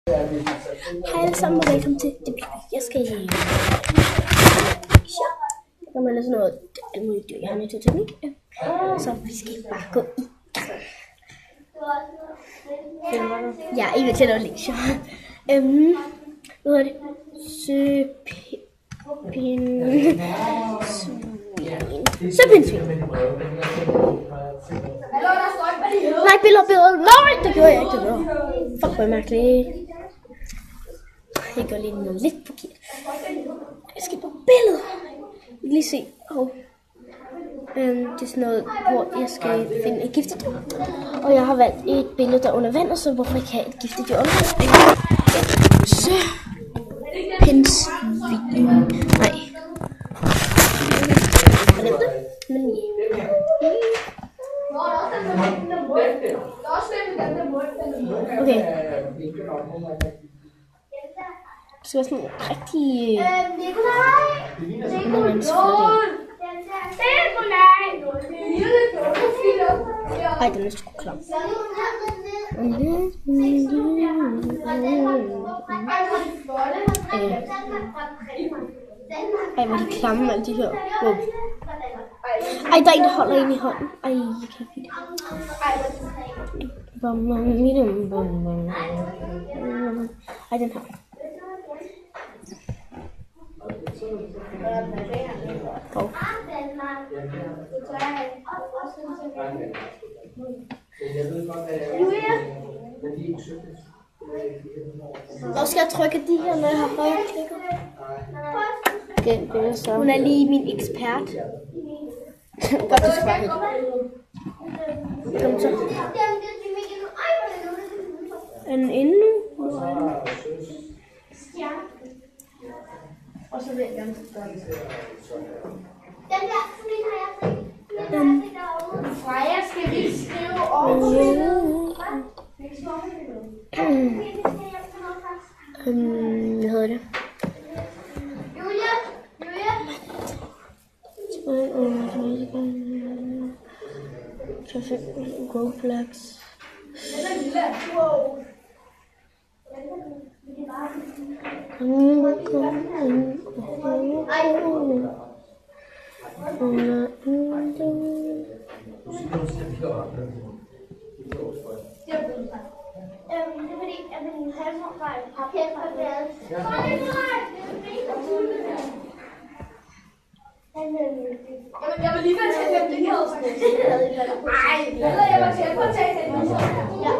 Hej alle sammen, og velkommen til det. Jeg skal i der kommer sådan noget almindeligt dyr. Jeg har nødt til teknik, så vi skal bare gå i gang. Ja, I vil til at lektier. Hvad hedder det? Søpindsvin. Nej, billeder. Nej, det gjorde jeg ikke. Fuck, hvor mærkeligt. Jeg gør lige noget lidt forkert. Jeg skal på billedet. Jeg kan lige se. Det er sådan noget, hvor jeg skal finde et giftigt dyr. Og jeg har valgt et billede, der er under vandet, så hvorfor ikke have et giftigt dyr under vandet? Søpindsvin. Nej. Men okay. Det skal være sådan rigtig... Ej, den er sgu klam. Ej, hvor er de klamme, alle de her. Wow. Ej, der er en, der holder en i hånden. Ej, jeg kan ikke lide det. Ej, den her. Oh. Hvor skal jeg trykke de her, når jeg har højre klikket? Okay, så. Hun er lige min ekspert. Godt, du skal bare helt. Kom så. Er den inde nu? Og så vil jeg gerne gøre det. Den der, sådan har jeg fri. Freja, skal vi skrive over? Hvad hedder det? Julia? Perfekt. Go flags. Wow. Jeg vil lige være til at det her. Nej, jeg var til at tage den. Ja,